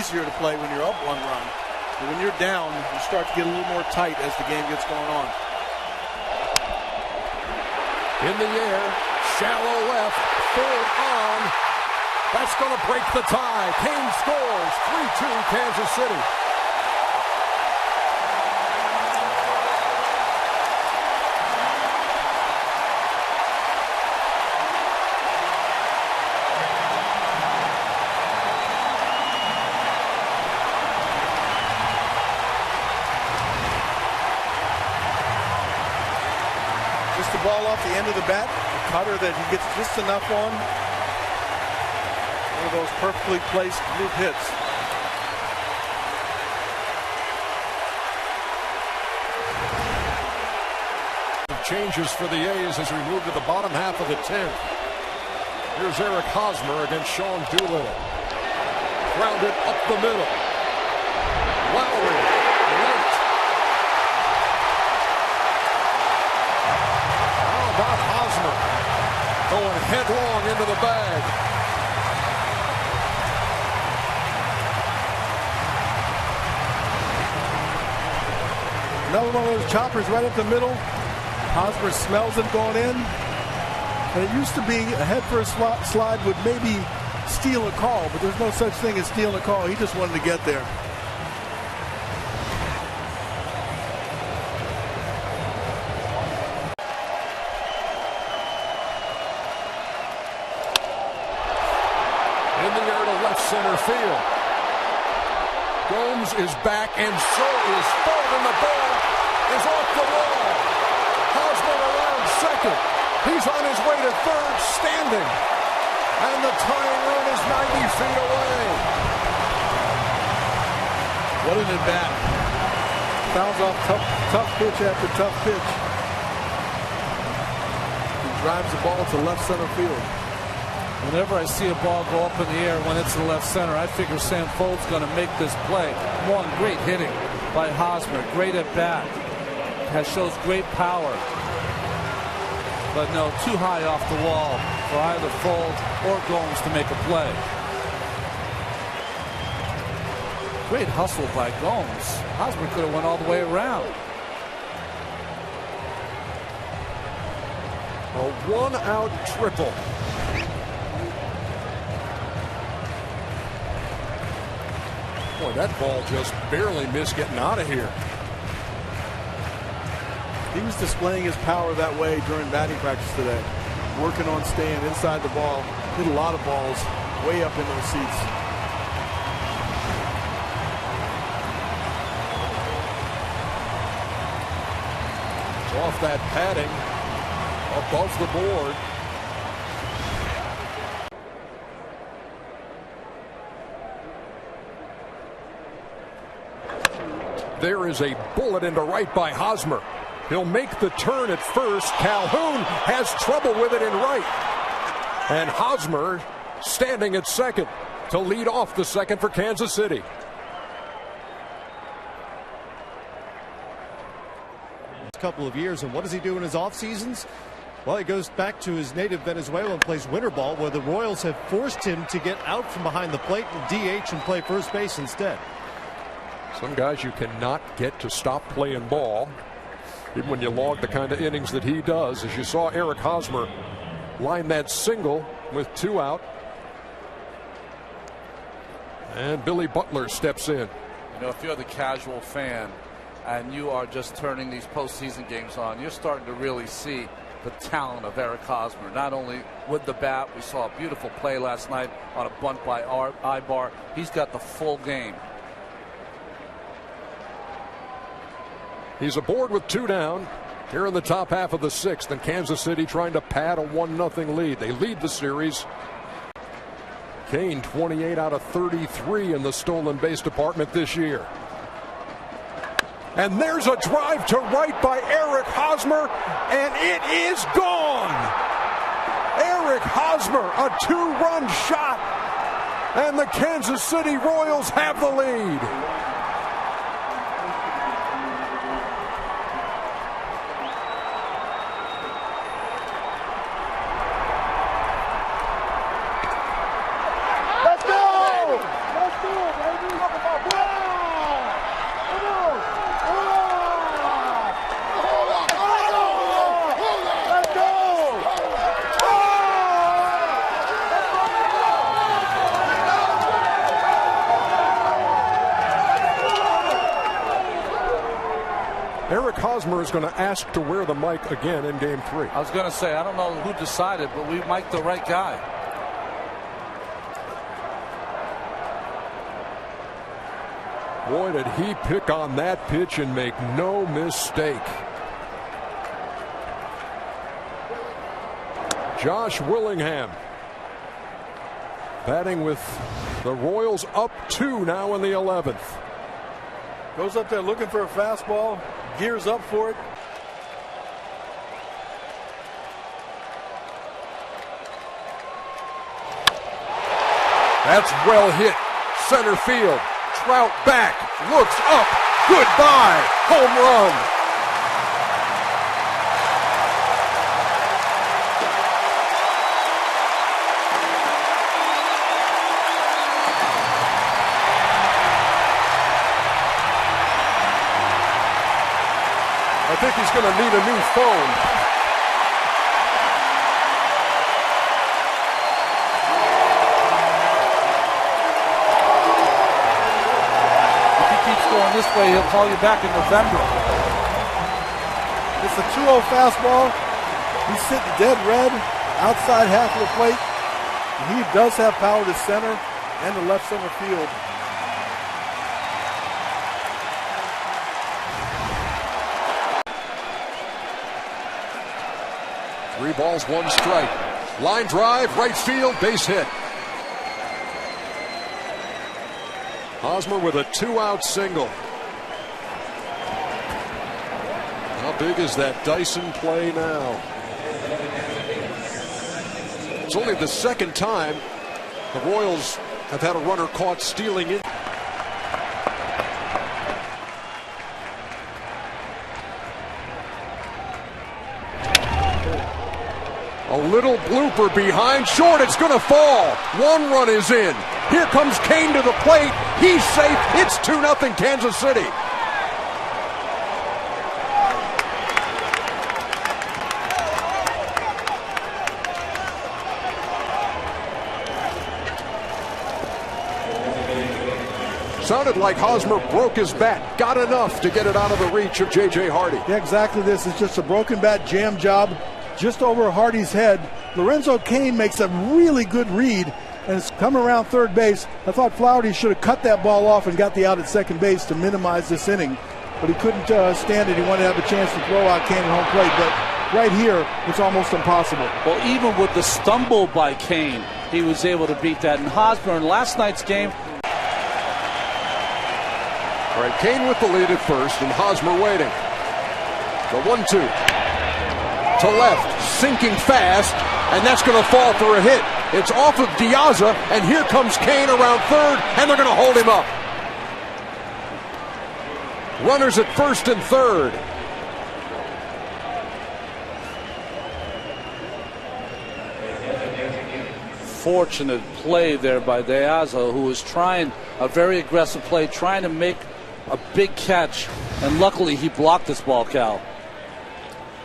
easier to play when you're up 1 run. But when you're down, you start to get a little more tight as the game gets going on. In the air, shallow left, forward on. That's going to break the tie. Cain scores, 3-2 Kansas City. Just the ball off the end of the bat, a cutter that he gets just enough on. One of those perfectly placed loop hits. Changes for the A's as we move to the bottom half of the 10th. Here's Eric Hosmer against Sean Doolittle. Grounded up the middle. Lowry, left. How about Hosmer going headlong into the bag? Another one of those choppers right up the middle. Hosmer smells it going in. And it used to be a head first slide would maybe steal a call, but there's no such thing as stealing a call. He just wanted to get there. In the air to left center field. Gomes is back, and so is Ford, and the ball is off the wall. Hosmer around second. He's on his way to third, standing. And the tying run is 90 feet away. What an at-bat. Fouls off tough pitch after tough pitch. He drives the ball to left center field. Whenever I see a ball go up in the air when it's in left center, I figure Sam Folt's going to make this play. One, great hitting by Hosmer. Great at bat. Shows great power. But no, too high off the wall for either Folt or Gomes to make a play. Great hustle by Gomes. Hosmer could have went all the way around. A one-out triple. Boy, that ball just barely missed getting out of here. He was displaying his power that way during batting practice today. Working on staying inside the ball. Hit a lot of balls way up in those seats. It's off that padding. Above the board. There is a bullet into right by Hosmer. He'll make the turn at first. Calhoun has trouble with it in right. And Hosmer standing at second to lead off the second for Kansas City. A couple of years, and what does he do in his off seasons? Well, he goes back to his native Venezuela and plays winter ball, where the Royals have forced him to get out from behind the plate and DH and play first base instead. Some guys you cannot get to stop playing ball, even when you log the kind of innings that he does. As you saw Eric Hosmer line that single with 2 out. And Billy Butler steps in. You know, if you're the casual fan and you are just turning these postseason games on, you're starting to really see the talent of Eric Hosmer. Not only with the bat, we saw a beautiful play last night on a bunt by Ibar. He's got the full game. He's aboard with 2 down here in the top half of the 6th, and Kansas City trying to pad a 1-0 lead. They lead the series. Cain 28 out of 33 in the stolen base department this year. And there's a drive to right by Eric Hosmer, and it is gone. Eric Hosmer, a 2-run shot, and the Kansas City Royals have the lead. Eric Hosmer is going to ask to wear the mic again in Game 3. I was going to say, I don't know who decided, but we mic'd the right guy. Boy, did he pick on that pitch and make no mistake. Josh Willingham batting with the Royals up 2 now in the 11th. Goes up there looking for a fastball, gears up for it. That's well hit. Center field. Trout back. Looks up. Goodbye. Home run. I think he's going to need a new phone. If he keeps going this way, he'll call you back in November. It's a 2-0 fastball. He's sitting dead red outside half of the plate. And he does have power to center and to left center field. Three balls, one strike. Line drive, right field, base hit. Hosmer with a 2-out single. How big is that Dyson play now? It's only the second time the Royals have had a runner caught stealing in. A little blooper behind short. It's going to fall. One run is in. Here comes Cain to the plate. He's safe. It's 2-0 Kansas City. Sounded like Hosmer broke his bat. Got enough to get it out of the reach of J.J. Hardy. Yeah, exactly. This is just a broken bat jam job. Just over Hardy's head. Lorenzo Cain makes a really good read and it's coming around third base. I thought Flaherty should have cut that ball off and got the out at second base to minimize this inning, but he couldn't stand it. He wanted to have a chance to throw out Cain at home plate, but right here it's almost impossible. Well, even with the stumble by Cain, he was able to beat that. And Hosmer in last night's game. All right, Cain with the lead at first and Hosmer waiting. The 1-2. To left, sinking fast, and that's going to fall for a hit. It's off of Diaza, and here comes Cain around third, and they're going to hold him up. Runners at first and third. Fortunate play there by Diaza, who was trying a very aggressive play, trying to make a big catch, and luckily he blocked this ball, Cal.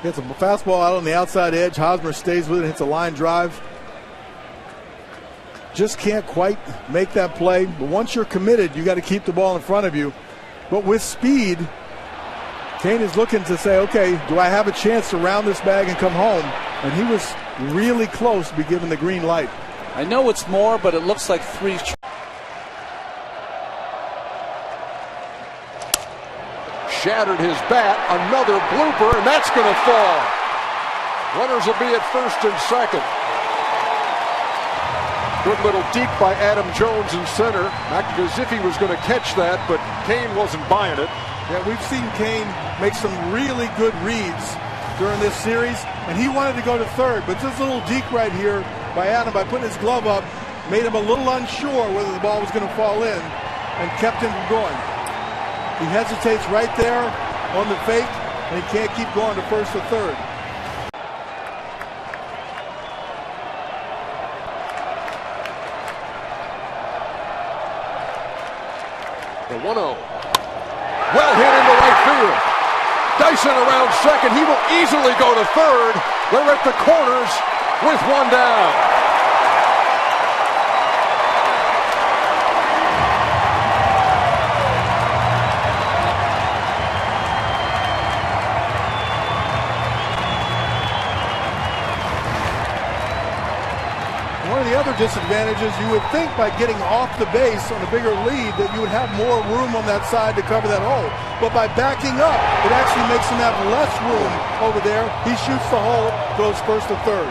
Gets a fastball out on the outside edge. Hosmer stays with it, hits a line drive. Just can't quite make that play. But once you're committed, you got to keep the ball in front of you. But with speed, Cain is looking to say, okay, do I have a chance to round this bag and come home? And he was really close to be given the green light. I know it's more, but it looks like three. Shattered his bat, another blooper, and that's going to fall. Runners will be at first and second. Good little deke by Adam Jones in center. Acted as if he was going to catch that, but Cain wasn't buying it. Yeah, we've seen Cain make some really good reads during this series, and he wanted to go to third, but this little deke right here by Adam, by putting his glove up, made him a little unsure whether the ball was going to fall in and kept him from going. He hesitates right there on the fake, and he can't keep going to first or third. The 1-0. Well hit into right field. Dyson around second. He will easily go to third. They're at the corners with one down. disadvantages. You would think by getting off the base on a bigger lead that you would have more room on that side to cover that hole. But by backing up, it actually makes him have less room over there. He shoots the hole, goes first to third.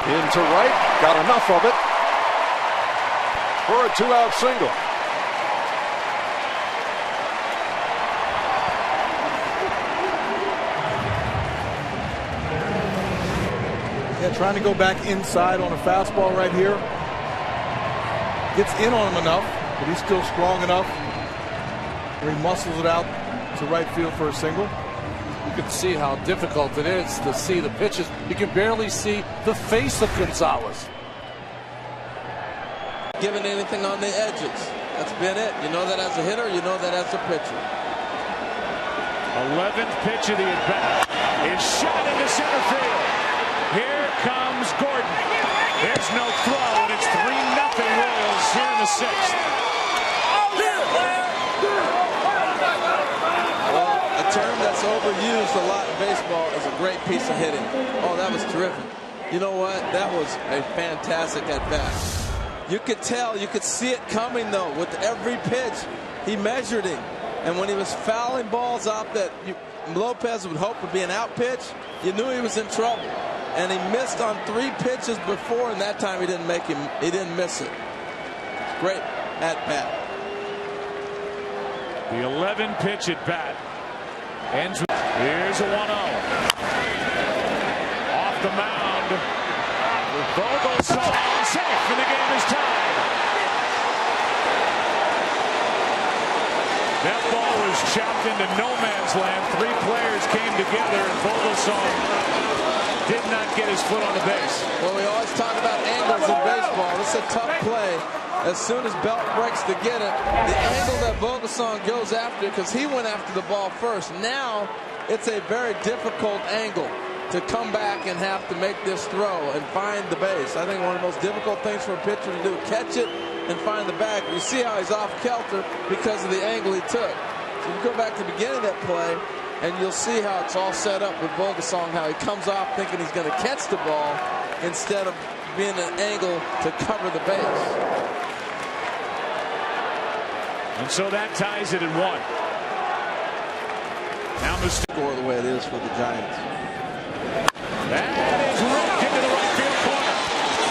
Into right, got enough of it for a two-out single. Yeah, trying to go back inside on a fastball right here. Gets in on him enough, but he's still strong enough where he muscles it out to right field for a single. You can see how difficult it is to see the pitches. You can barely see the face of Gonzalez. Giving anything on the edges. That's been it. You know that as a hitter, you know that as a pitcher. 11th pitch of the at-bat is shot into center field. Here comes Gordon. There's no throw, and it's 3-0 Royals here in the 6th. Well, a term that's overused a lot in baseball is a great piece of hitting. Oh, that was terrific. You know what? That was a fantastic at-bat. You could tell, you could see it coming, though, with every pitch. He measured him. And when he was fouling balls out that Lopez would hope would be an out pitch, you knew he was in trouble. And he missed on 3 pitches before, and that time he didn't miss it. Great at bat. The 11th pitch at bat. Ends with, here's a 1-0. Off the mound. Vogelsong safe, and the game is tied. That ball was chopped into no man's land. 3 players came together, and Vogelsong did not get his foot on the base. Well, we always talk about angles in baseball. This is a tough play. As soon as Belt breaks to get it, the angle that Vogelsong goes after, because he went after the ball first. Now, it's a very difficult angle to come back and have to make this throw and find the base. I think one of the most difficult things for a pitcher to do, catch it and find the bag. You see how he's off kilter because of the angle he took. So you go back to the beginning of that play, and you'll see how it's all set up with Vogelsong, how he comes off thinking he's going to catch the ball instead of being an angle to cover the base. And so that ties it at 1. Now Score the way it is for the Giants. That is ripped into the right field corner.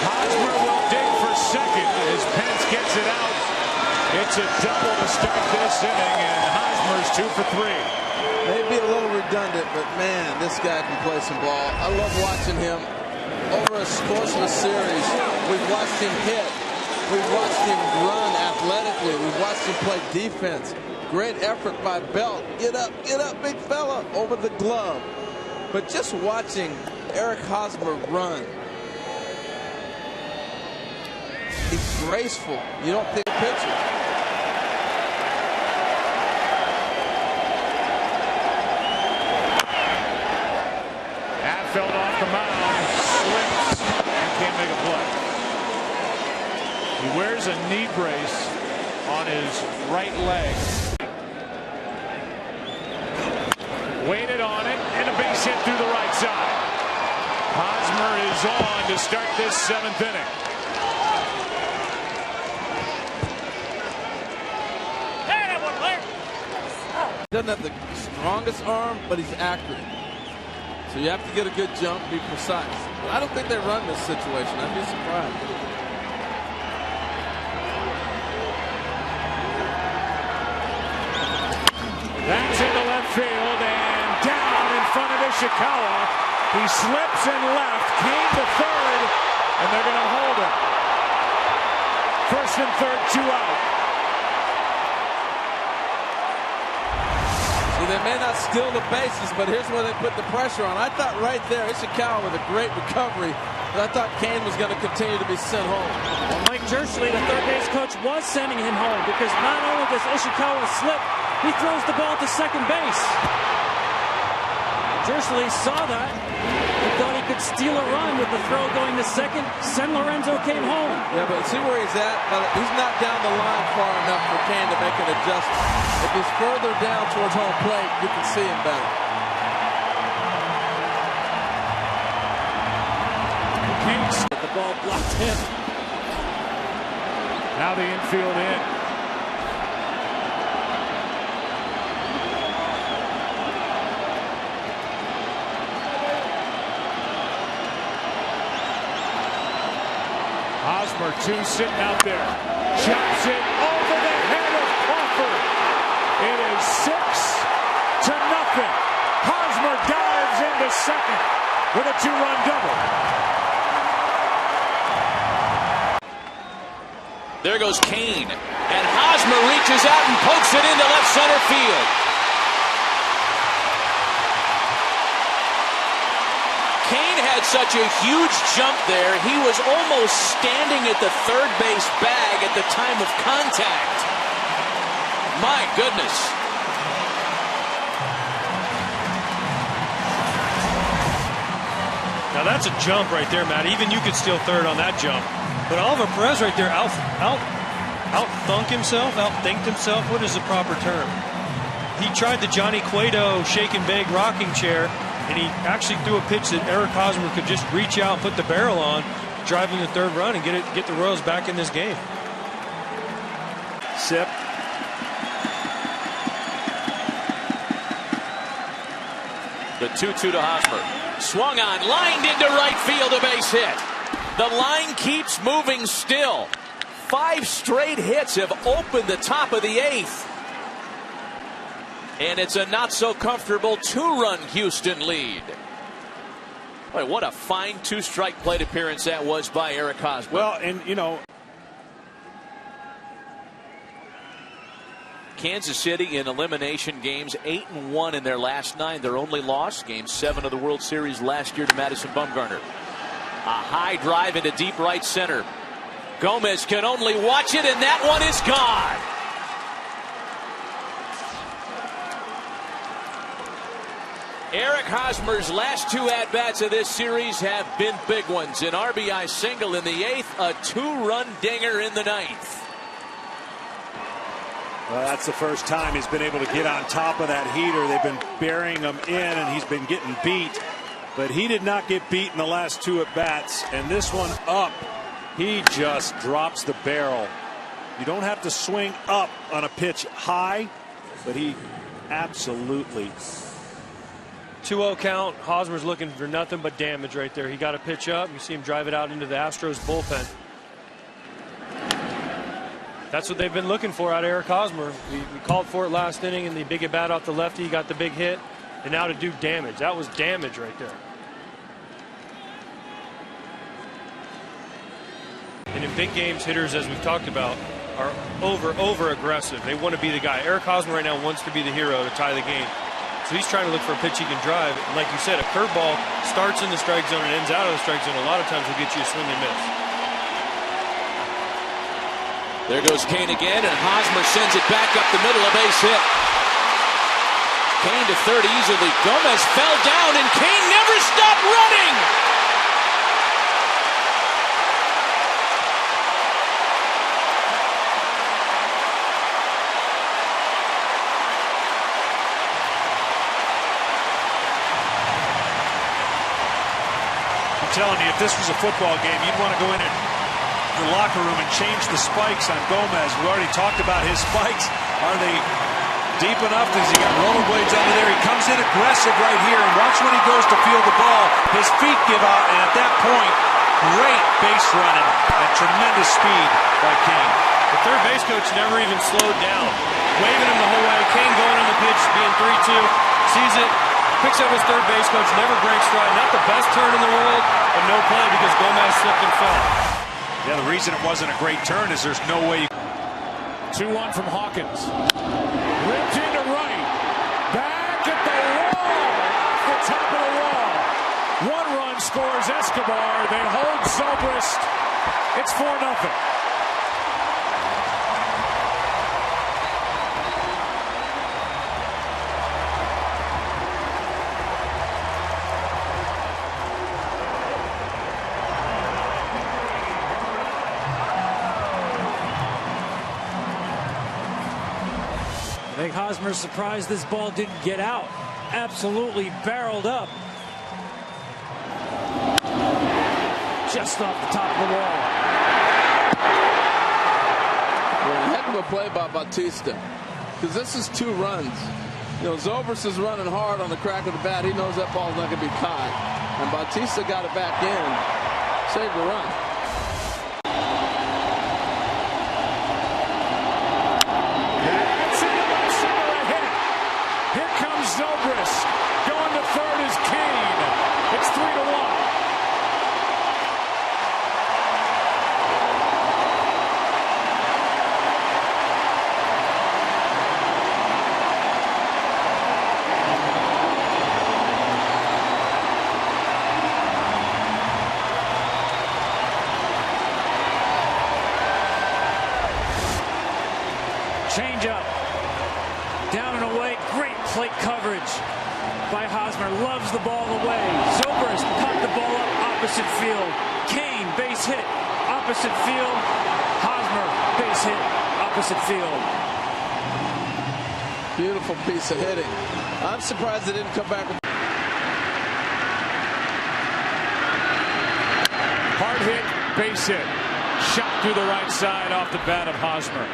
Hosmer will dig for second as Pence gets it out. It's a double to start this inning, and Hosmer's 2 for 3. Maybe a little redundant, but man, this guy can play some ball. I love watching him. Over a course of a series, we've watched him hit. We've watched him run athletically. We've watched him play defense. Great effort by Belt. Get up, big fella, over the glove. But just watching Eric Hosmer run, he's graceful. You don't think pitcher. Fell off the mound, slips, and can't make a play. He wears a knee brace on his right leg. Waited on it, and a base hit through the right side. Hosmer is on to start this 7th inning. Doesn't have the strongest arm, but he's accurate. So you have to get a good jump, be precise. But I don't think they run this situation. I'd be surprised. That's into left field and down in front of Ishikawa. He slips and left, came to third, and they're going to hold him. First and third, 2 out. They may not steal the bases, but here's where they put the pressure on. I thought right there, Ishikawa with a great recovery, but I thought Cain was going to continue to be sent home. Well, Mike Jersley, the third base coach, was sending him home because not only does Ishikawa slip, he throws the ball to second base. Jersley saw that. He thought he could steal a run with the throw going to second. San Lorenzo came home. Yeah, but see where he's at? He's not down the line far enough for Cain to make an adjustment. If he's further down towards home plate, you can see him better. base. The ball blocked him. Now the infield in. Hosmer, 2 sitting out there. Chops it over the head of Crawford. It is 6-0. Hosmer dives into second with a 2-run double. There goes Cain, and Hosmer reaches out and pokes it into left center field. Cain had such a huge jump there, he was almost standing at the third base bag at the time of contact. My goodness. Now that's a jump right there, Matt. Even you could steal third on that jump. But Oliver Perez right there out-thinked himself. What is the proper term? He tried the Johnny Cueto shake and bake rocking chair, and he actually threw a pitch that Eric Hosmer could just reach out and put the barrel on, driving the third run and get the Royals back in this game. Sip. The 2-2 to Hosmer. Swung on, lined into right field, a base hit. The line keeps moving still. 5 straight hits have opened the top of the 8th. And it's a not so comfortable 2-run Houston lead. Boy, what a fine 2-strike plate appearance that was by Eric Hosmer. Well, and you know, Kansas City in elimination games 8-1 in their last 9. Their only loss, Game 7 of the World Series last year to Madison Bumgarner. A high drive into deep right center. Gomez can only watch it, and that one is gone. Eric Hosmer's last 2 at-bats of this series have been big ones. An RBI single in the 8th, a 2-run dinger in the 9th. Well, that's the first time he's been able to get on top of that heater. They've been burying him in, and he's been getting beat. But he did not get beat in the last 2 at-bats. And this one up, he just drops the barrel. You don't have to swing up on a pitch high, but he absolutely. 2-0 count. Hosmer's looking for nothing but damage right there. He got a pitch up. You see him drive it out into the Astros bullpen. That's what they've been looking for out of Eric Hosmer. We called for it last inning in the big at bat off the lefty. He got the big hit. And now to do damage. That was damage right there. And in big games, hitters, as we've talked about, are over aggressive. They want to be the guy. Eric Hosmer right now wants to be the hero to tie the game. So he's trying to look for a pitch he can drive. And like you said, a curveball starts in the strike zone and ends out of the strike zone. A lot of times will get you a swing and miss. There goes Cain again, and Hosmer sends it back up the middle, a base hit. Cain to third easily. Gomez fell down, and Cain never stopped running. I'm telling you, if this was a football game, you'd want to go in the locker room and change the spikes on Gomez. We already talked about his spikes. Are they deep enough? Does he got rollerblades under there? He comes in aggressive right here, and watch when he goes to field the ball. His feet give out, and at that point, great base running and tremendous speed by Cain. The third base coach never even slowed down. Waving him the whole way. Cain going on the pitch, being 3-2, sees it, picks up his third base coach, never breaks stride. Not the best turn in the world, but no play because Gomez slipped and fell. Yeah, the reason it wasn't a great turn is there's no way. 2-1 from Hawkins. Ripped into right. Back at the wall. Off the top of the wall. 1 run scores Escobar. They hold Zobrist. It's 4-0. I think Hosmer's surprised this ball didn't get out. Absolutely barreled up. just off the top of the wall. Well, heck of a play by Bautista, because this is 2 runs. You know, Zobrist is running hard on the crack of the bat. He knows that ball's not going to be caught. And Bautista got it back in, saved the run. That's in the left center, a hit. Here comes Zobrist. Going to third is Cain. It's 3-1. Change up. Down and away. Great plate coverage by Hosmer. Loves the ball away. Zobrist popped the ball up opposite field. Cain, base hit. Opposite field. Hosmer, base hit. Opposite field. Beautiful piece of hitting. I'm surprised they didn't come back with. Hard hit, base hit. Shot through the right side off the bat of Hosmer.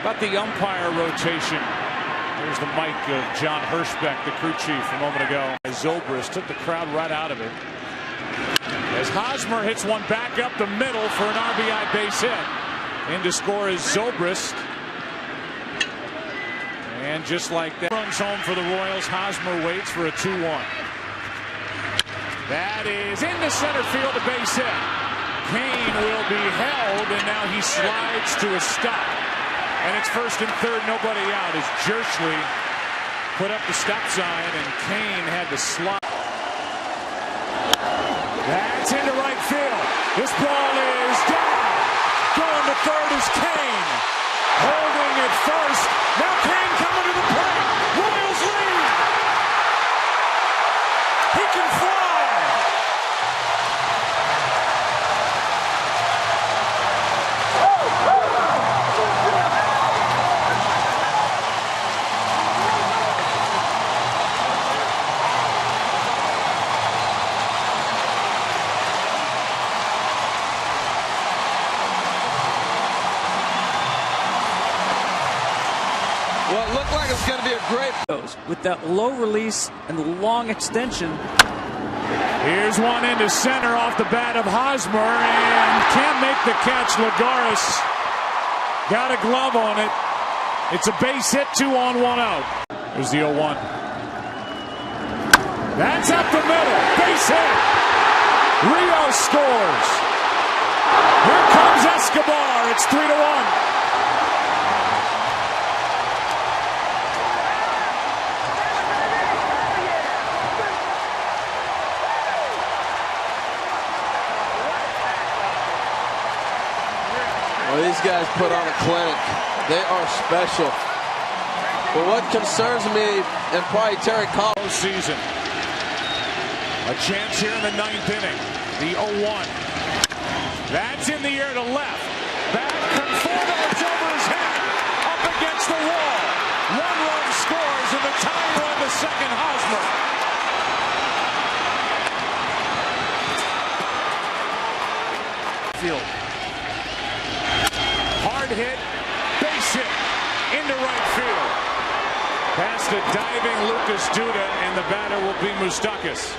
About the umpire rotation. There's the mic of John Hirschbeck, the crew chief, a moment ago. Zobrist took the crowd right out of it. As Hosmer hits one back up the middle for an RBI base hit. In to score is Zobrist. And just like that, runs home for the Royals. Hosmer waits for a 2-1. That is into center field, a base hit. Cain will be held, and now he slides to a stop. And it's first and third, nobody out as Jerschley put up the stop sign and Cain had to slide. That's into right field. This ball is down. Going to third is Cain. Holding at first. Now Cain coming to the plate. Royals lead. He can fly. Well, it looked like it was going to be a great. With that low release and the long extension. Here's one into center off the bat of Hosmer and can't make the catch. Lagares got a glove on it. It's a base hit, 2 on, 1 out. There's the 0-1. That's up the middle. Base hit. Rios scores. Here comes Escobar. It's 3-1. Well, these guys put on a clinic. They are special. But what concerns me, and probably Terry Collins. Postseason. A chance here in the 9th inning. The 0-1. That's in the air to left. Back, Conforto, it's over his head. Up against the wall. 1 run scores, and the tying run to second, Hosmer. Field. Hard hit, base hit, into right field. Past a diving Lucas Duda, and the batter will be Moustakas.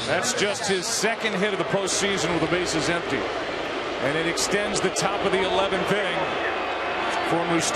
That's just his 2nd hit of the postseason with the bases empty. And it extends the top of the 11th inning for Moustakas.